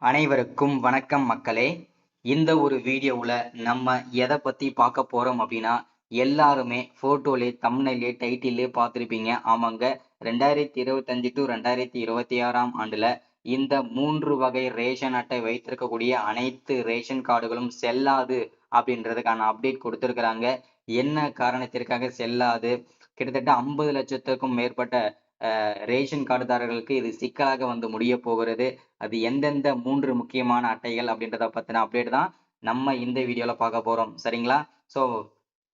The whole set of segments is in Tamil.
அனைவருக்கும் வணக்கம் மக்களே. இந்த ஒரு வீடியோவில் நம்ம எதை பற்றி பார்க்க போகிறோம் அப்படின்னா, எல்லாருமே ஃபோட்டோலே தம்ப்நெயிலே டைட்டிலே பார்த்துருப்பீங்க. ஆமாங்க, 2025 டு 2026ஆம் ஆண்டில் இந்த 3 வகை ரேஷன் அட்டை வைத்திருக்கக்கூடிய அனைத்து ரேஷன் கார்டுகளும் செல்லாது அப்படின்றதுக்கான அப்டேட் கொடுத்துருக்குறாங்க. என்ன காரணத்திற்காக செல்லாது, கிட்டத்தட்ட 50 லட்சத்துக்கும் மேற்பட்ட ரேஷன் கார்டுதாரர்களுக்கு இது சிக்கலாக வந்து முடிய போகிறது. அது எந்தெந்த 3 முக்கியமான அட்டைகள் அப்படின்றத பத்தின அப்டேட் தான் நம்ம இந்த வீடியோல பார்க்க போறோம். சரிங்களா? ஸோ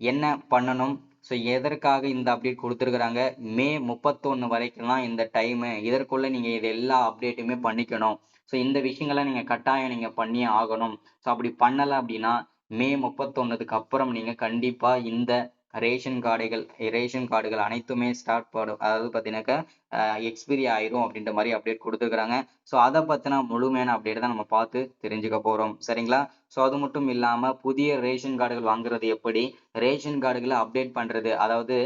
என்ன பண்ணணும், ஸோ எதற்காக இந்த அப்டேட் கொடுத்துருக்குறாங்க, மே 31 வரைக்கும் தான் இந்த டைமு. இதற்குள்ள நீங்க இது எல்லா அப்டேட்டுமே பண்ணிக்கணும். ஸோ இந்த விஷயங்களை நீங்க கட்டாயம் நீங்க பண்ணியே ஆகணும். ஸோ அப்படி பண்ணலை அப்படின்னா மே 31க்கு அப்புறம் நீங்க கண்டிப்பா இந்த ரேஷன் கார்டுகள் அனைத்துமே ஸ்டார்ட் பண்ணும், அதாவது பார்த்தீங்கன்னாக்கா எக்ஸ்பிரி ஆயிரும் அப்படின்ற மாதிரி அப்டேட் கொடுத்துருக்குறாங்க. ஸோ அதை பற்றின முழுமையான அப்டேட் தான் நம்ம பார்த்து தெரிஞ்சுக்க போகிறோம். சரிங்களா? ஸோ அது மட்டும் இல்லாமல் புதிய ரேஷன் கார்டுகள் வாங்குறது எப்படி, ரேஷன் கார்டுகளை அப்டேட் பண்ணுறது, அதாவது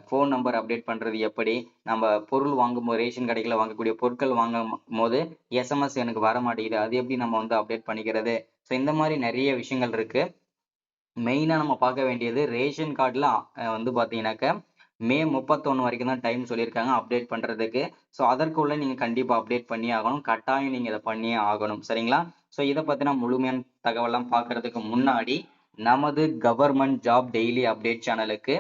ஃபோன் நம்பர் அப்டேட் பண்ணுறது எப்படி, நம்ம பொருள் வாங்கும்போது ரேஷன் கடைகளில் வாங்கக்கூடிய பொருட்கள் வாங்கும் போது எஸ்எம்எஸ் எனக்கு வர மாட்டேங்குது, அது எப்படி நம்ம வந்து அப்டேட் பண்ணிக்கிறது. ஸோ இந்த மாதிரி நிறைய விஷயங்கள் இருக்கு. மெயினாக நம்ம பார்க்க வேண்டியது ரேஷன் கார்டில் வந்து பார்த்தீங்கன்னாக்கா மே 31 வரைக்கும் தான் டைம் சொல்லியிருக்காங்க அப்டேட் பண்ணுறதுக்கு. ஸோ அதற்குள்ளே நீங்கள் கண்டிப்பாக அப்டேட் பண்ணியே ஆகணும். கட்டாயம் நீங்கள் இதை பண்ணியே ஆகணும். சரிங்களா? ஸோ இதை பற்றின முழுமையான தகவலாம் பார்க்கறதுக்கு முன்னாடி நமது கவர்மெண்ட் ஜாப் டெய்லி அப்டேட் சேனலுக்கு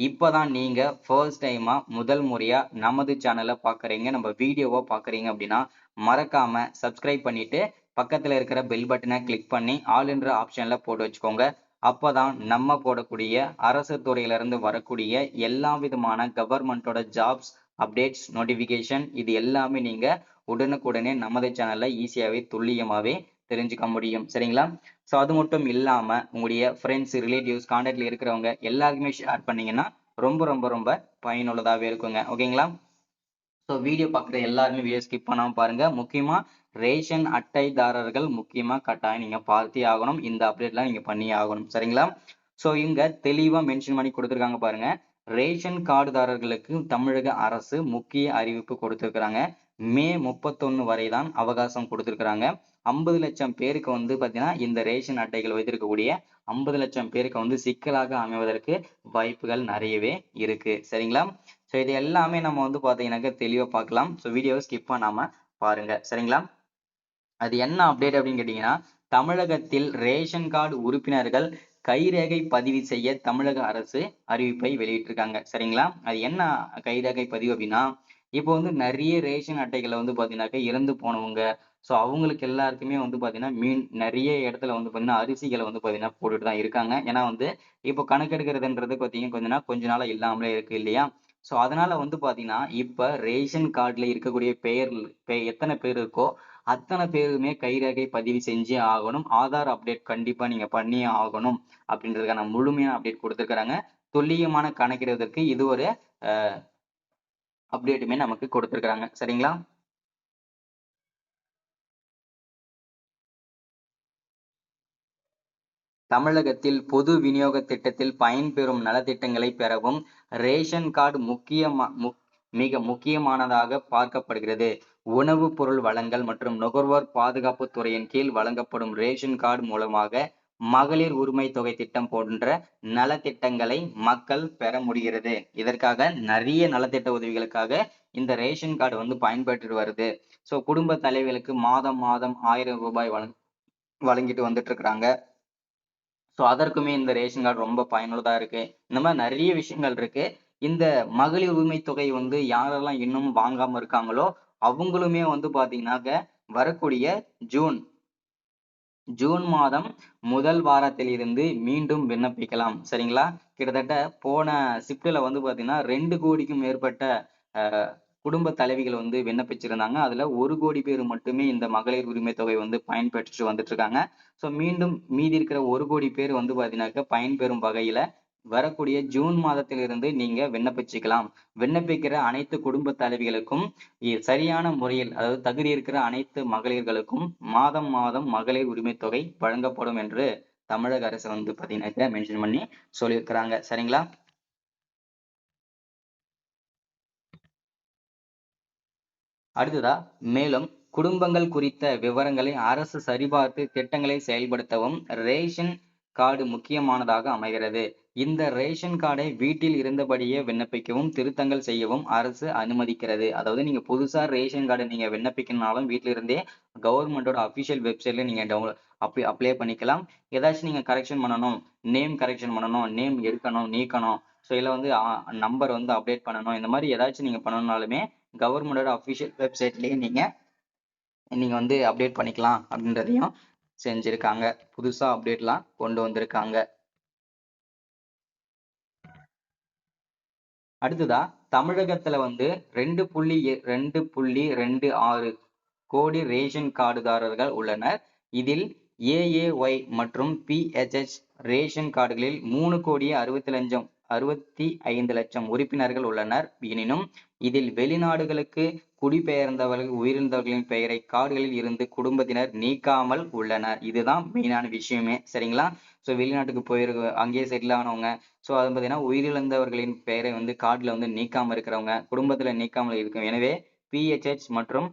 இப்போதான் நீங்கள் ஃபர்ஸ்ட் டைமாக முதல் முறையாக நமது சேனலை பார்க்குறீங்க, நம்ம வீடியோவை பார்க்குறீங்க அப்படின்னா மறக்காமல் சப்ஸ்கிரைப் பண்ணிவிட்டு பக்கத்தில் இருக்கிற பெல் பட்டனை கிளிக் பண்ணி ஆல் என்ற ஆப்ஷனில் போட்டு வச்சுக்கோங்க. அப்பதான் நம்ம போடக்கூடிய அரசு துறையிலிருந்து வரக்கூடிய எல்லா விதமான கவர்மெண்டோட ஜாப்ஸ் அப்டேட்ஸ் நோட்டிபிகேஷன் இது எல்லாமே நீங்க உடனுக்குடனே நமது சேனல்ல ஈஸியாவே துல்லியமாவே தெரிஞ்சுக்க முடியும். சரிங்களா? ஸோ அது மட்டும் இல்லாம உங்களுடைய ஃப்ரெண்ட்ஸ், ரிலேட்டிவ்ஸ், கான்டாக்ட்ல இருக்கிறவங்க எல்லாருக்குமே ஷேர் பண்ணீங்கன்னா ரொம்ப ரொம்ப ரொம்ப பயனுள்ளதாகவே இருக்குங்க. ஓகேங்களா? ஸோ வீடியோ பார்க்குற எல்லாருமே வீடியோ ஸ்கிப் பண்ணாமல் பாருங்க. முக்கியமாக ரேஷன் அட்டைதாரர்கள் முக்கியமாக கட்டாயம் நீங்கள் பார்த்தே ஆகணும். இந்த அப்டேட்லாம் நீங்கள் பண்ணியே ஆகணும். சரிங்களா? ஸோ இங்கே தெளிவாக மென்ஷன் பண்ணி கொடுத்துருக்காங்க பாருங்க. ரேஷன் கார்டுதாரர்களுக்கு தமிழக அரசு முக்கிய அறிவிப்பு கொடுத்துருக்குறாங்க. மே 31 வரை தான் அவகாசம் கொடுத்துருக்குறாங்க. 50 லட்சம் பேருக்கு வந்து பார்த்தீங்கன்னா இந்த ரேஷன் அட்டைகள் வைத்திருக்கக்கூடிய 50 லட்சம் பேருக்கு வந்து சிக்கலாக அமைவதற்கு வாய்ப்புகள் நிறையவே இருக்கு. சரிங்களா? ஸோ இது எல்லாமே நம்ம வந்து பார்த்தீங்கன்னாக்க தெளிவாக பார்க்கலாம். ஸோ வீடியோவை ஸ்கிப் பண்ணாமல் பாருங்க. சரிங்களா? அது என்ன அப்டேட் அப்படின்னு கேட்டீங்கன்னா, தமிழகத்தில் ரேஷன் கார்டு உறுப்பினர்கள் கைரேகை பதிவு செய்ய தமிழக அரசு அறிவிப்பை வெளியிட்டிருக்காங்க. சரிங்களா? அது என்ன கைரேகை பதிவு அப்படின்னா, இப்போ வந்து நிறைய ரேஷன் அட்டைகளை வந்து பார்த்தீங்கன்னாக்க இறந்து போனவங்க, ஸோ அவங்களுக்கு எல்லாருக்குமே வந்து பார்த்தீங்கன்னா நிறைய இடத்துல வந்து பார்த்தீங்கன்னா அரிசிகளை வந்து பார்த்தீங்கன்னா போட்டுட்டு தான் இருக்காங்க. ஏன்னா வந்து இப்போ கணக்கெடுக்கிறதுன்றது பார்த்தீங்கன்னா கொஞ்ச நாளா இல்லாமலே இருக்கு இல்லையா? ஸோ அதனால வந்து பார்த்தீங்கன்னா இப்ப ரேஷன் கார்டுல இருக்கக்கூடிய எத்தனை பேர் இருக்கோ அத்தனை பேருமே கைரேகை பதிவு செஞ்சே ஆகணும். ஆதார் அப்டேட் கண்டிப்பா நீங்க பண்ணியே ஆகணும் அப்படின்றதுக்கான முழுமையான அப்டேட் கொடுத்துருக்காங்க. துல்லியமான கணக்கிடுவதற்கு இது ஒரு அப்டேட்டுமே நமக்கு கொடுத்துருக்காங்க. சரிங்களா? தமிழகத்தில் பொது விநியோக திட்டத்தில் பயன்பெறும் நலத்திட்டங்களை பெறவும் ரேஷன் கார்டு மிக முக்கியமானதாக பார்க்கப்படுகிறது. உணவுப் பொருள் வழங்கல் மற்றும் நுகர்வோர் பாதுகாப்பு துறையின் கீழ் வழங்கப்படும் ரேஷன் கார்டு மூலமாக மகளிர் உரிமை தொகை திட்டம் போன்ற நலத்திட்டங்களை மக்கள் பெற முடிகிறது. இதற்காக நிறைய நலத்திட்ட உதவிகளுக்காக இந்த ரேஷன் கார்டு வந்து பயன்பெற்று வருது. ஸோ குடும்ப தலைவிகளுக்கு மாதம் மாதம் 1000 ரூபாய் வழங்கிட்டு வந்துட்டு இருக்கிறாங்க. ஸோ அதற்குமே இந்த ரேஷன் கார்டு ரொம்ப பயனுள்ளதா இருக்கு. இந்த மாதிரி நிறைய விஷயங்கள் இருக்கு. இந்த மகளிர் உரிமை தொகை வந்து யாரெல்லாம் இன்னும் வாங்காம இருக்காங்களோ அவங்களுமே வந்து பாத்தீங்கன்னாக்க வரக்கூடிய ஜூன் ஜூன் மாதம் முதல் வாரத்தில் இருந்து மீண்டும் விண்ணப்பிக்கலாம். சரிங்களா? கிட்டத்தட்ட போன ஷிப்ட்ல வந்து பாத்தீங்கன்னா 2 கோடிக்கும் மேற்பட்ட குடும்ப தலைவிகள் வந்து விண்ணப்பிச்சிருந்தாங்க. அதுல 1 கோடி பேர் மட்டுமே இந்த மகளிர் உரிமை தொகை வந்து பயன்பெற்று வந்துட்டு இருக்காங்க. ஸோ மீண்டும் மீதி இருக்கிற 1 கோடி பேர் வந்து பாத்தீங்கன்னாக்க பயன்பெறும் வகையில வரக்கூடிய ஜூன் மாதத்திலிருந்து நீங்க விண்ணப்பிச்சுக்கலாம். விண்ணப்பிக்கிற அனைத்து குடும்ப தலைவிகளுக்கும் சரியான முறையில், அதாவது தகுதி இருக்கிற அனைத்து மகளிர்களுக்கும் மாதம் மாதம் மகளிர் உரிமை தொகை வழங்கப்படும் என்று தமிழக அரசு வந்து பாத்தீங்கன்னாக்க மென்ஷன் பண்ணி சொல்லியிருக்கிறாங்க. சரிங்களா? அடுத்ததா மேலும் குடும்பங்கள் குறித்த விவரங்களை அரசு சரிபார்த்து திட்டங்களை செயல்படுத்தவும் ரேஷன் கார்டு முக்கியமானதாக அமைகிறது. இந்த ரேஷன் கார்டை வீட்டில் இருந்தபடியே விண்ணப்பிக்கவும் திருத்தங்கள் செய்யவும் அரசு அனுமதிக்கிறது. அதாவது நீங்க புதுசா ரேஷன் கார்டு நீங்க விண்ணப்பிக்கணும்னாலும் வீட்டில இருந்தே கவர்மெண்டோட அபிஷியல் வெப்சைட்ல நீங்க அப்ளை பண்ணிக்கலாம். ஏதாச்சும் நீங்க கரெக்ஷன் பண்ணணும், நேம் கரெக்ஷன் பண்ணணும், நேம் எடுக்கணும், நீக்கணும், ஸோ இதில் வந்து நம்பர் வந்து அப்டேட் பண்ணணும், இந்த மாதிரி ஏதாச்சும் நீங்க பண்ணணும்னாலுமே கவர்மெண்டோட அபிஷியல் வெப்சைட்லயே நீங்க வந்து அப்டேட் பண்ணிக்கலாம் அப்படின்றதையும் செஞ்சிருக்காங்க. புதுசா அப்டேட்லாம் கொண்டு வந்திருக்காங்க. அடுத்ததா தமிழகத்துல வந்து 2.26 கோடி ரேஷன் கார்டுதாரர்கள் உள்ளனர். இதில் ஏஏஒய் மற்றும் பிஹெச்எச் ரேஷன் கார்டுகளில் 3,65,00,000 உறுப்பினர்கள் உள்ளனர். எனினும் இதில் வெளிநாடுகளுக்கு குடிபெயர்ந்தவர்கள் உயிரிழந்தவர்களின் பெயரை கார்டுகளில் இருந்து குடும்பத்தினர் நீக்காமல் உள்ளனர். இதுதான் மெயினான விஷயமே, சரிங்களா? ஸோ வெளிநாட்டுக்கு போயிருக்க அங்கேயே செட்டில் ஆனவங்க, ஸோ அது பார்த்தீங்கன்னா உயிரிழந்தவர்களின் பெயரை வந்து கார்டுல வந்து நீக்காம இருக்கிறவங்க, குடும்பத்துல நீக்காமல் இருக்கும். எனவே பிஹெச்எச் மற்றும்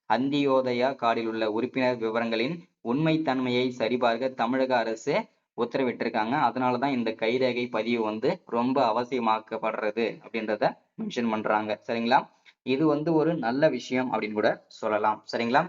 அந்தியோதயா கார்டில் உள்ள உறுப்பினர் விவரங்களின் உண்மைத்தன்மையை சரிபார்க்க தமிழக அரசு உத்தரவிட்டிருக்காங்க. அதனாலதான் இந்த கைரேகை பதிவு வந்து ரொம்ப அவசியமாக்கப்படுறது அப்படின்றத மென்ஷன் பண்றாங்க, சரிங்களா? இது வந்து ஒரு நல்ல விஷயம் அப்படின்னு கூட சொல்லலாம், சரிங்களா?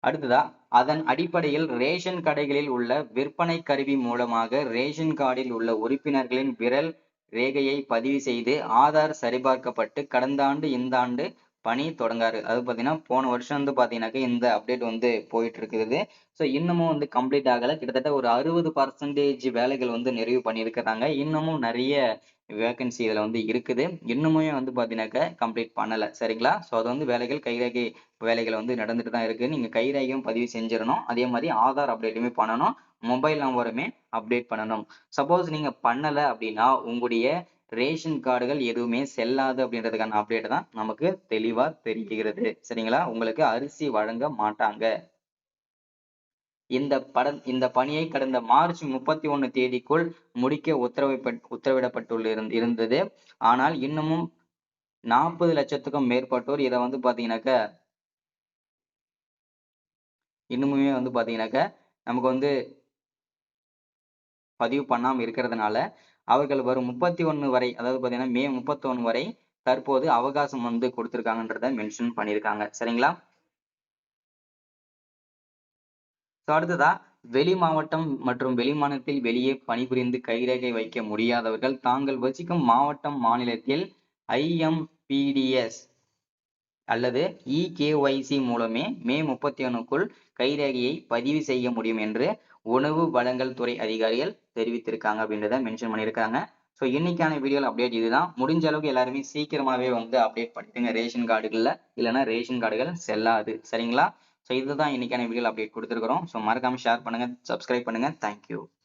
அடுத்ததா அதன் அடிப்படையில் ரேஷன் கடைகளில் உள்ள விற்பனை கருவி மூலமாக ரேஷன் கார்டில் உள்ள உறுப்பினர்களின் விரல் ரேகையை பதிவு செய்து ஆதார் சரிபார்க்கப்பட்டு கடந்த ஆண்டு இந்த ஆண்டு பணி தொடங்காரு. அது பாத்தீங்கன்னா போன வருஷம் வந்து பாத்தீங்கன்னாக்க இந்த அப்டேட் வந்து போயிட்டு இருக்குது. ஸோ இன்னமும் வந்து கம்ப்ளீட் ஆகல. கிட்டத்தட்ட ஒரு 60% வேலைகள் வந்து நிறைவு பண்ணியிருக்கிறாங்க. இன்னமும் நிறைய வேகன்சி இதுல வந்து இருக்குது. இன்னுமே வந்து பாத்தீங்கன்னாக்க கம்ப்ளீட் பண்ணல, சரிங்களா? ஸோ அது வந்து வேலைகள் கைரேகை வேலைகள் வந்து நடந்துட்டு தான் இருக்கு. நீங்க கைரேகையும் பதிவு செஞ்சிடணும். அதே மாதிரி ஆதார் அப்டேட்டுமே பண்ணணும். மொபைல் நம்பருமே அப்டேட் பண்ணணும். சப்போஸ் நீங்க பண்ணல அப்படின்னா உங்களுடைய ரேஷன் கார்டுகள் எதுவுமே செல்லாது அப்படின்றதுக்கான அப்டேட் தான் நமக்கு தெளிவா தெரிகிறது, சரிங்களா? உங்களுக்கு அரிசி வழங்க மாட்டாங்க. இந்த பணியை கடந்த மார்ச் 31 தேதிக்குள் முடிக்க உத்தரவிடப்பட்டுள்ள இருந்தது. ஆனால் இன்னமும் 40 லட்சத்துக்கும் மேற்பட்டோர் இதை வந்து பாத்தீங்கன்னாக்க இன்னுமே வந்து பாத்தீங்கன்னாக்க நமக்கு வந்து பதிவு பண்ணாம இருக்கிறதுனால அவர்கள் வரும் 31 வரை, அதாவது பாத்தீங்கன்னா மே 31 வரை தற்போது அவகாசம் வந்து கொடுத்திருக்காங்கன்றத மென்ஷன் பண்ணியிருக்காங்க, சரிங்களா? அடுத்ததா வெளி மாவட்டம் மற்றும் வெளி மாநிலத்தில் வெளியே பணிபுரிந்து கைரேகை வைக்க முடியாதவர்கள் தாங்கள் வசிக்கும் மாவட்டம் மாநிலத்தில் ஐஎம்பிடிஎஸ் அல்லது இகேஒய்சி மூலமே மே 31க்குள் கைரேகையை பதிவு செய்ய முடியும் என்று உணவு வழங்கல் துறை அதிகாரிகள் தெரிவித்திருக்காங்க அப்படின்றத மென்ஷன் பண்ணியிருக்காங்க. ஸோ இன்னைக்கான வீடியோல அப்டேட் இதுதான். முடிஞ்ச அளவுக்கு எல்லாருமே சீக்கிரமாவே வந்து அப்டேட் பண்ணிடுங்க ரேஷன் கார்டுகள்ல, இல்லைன்னா ரேஷன் கார்டுகள் செல்லாது, சரிங்களா? ஸோ இதுதான் இன்னைக்கான வீடியோல அப்டேட் கொடுத்துருக்கிறோம். ஸோ மறக்காம ஷேர் பண்ணுங்க, சப்ஸ்கிரைப் பண்ணுங்க. தேங்க்யூ.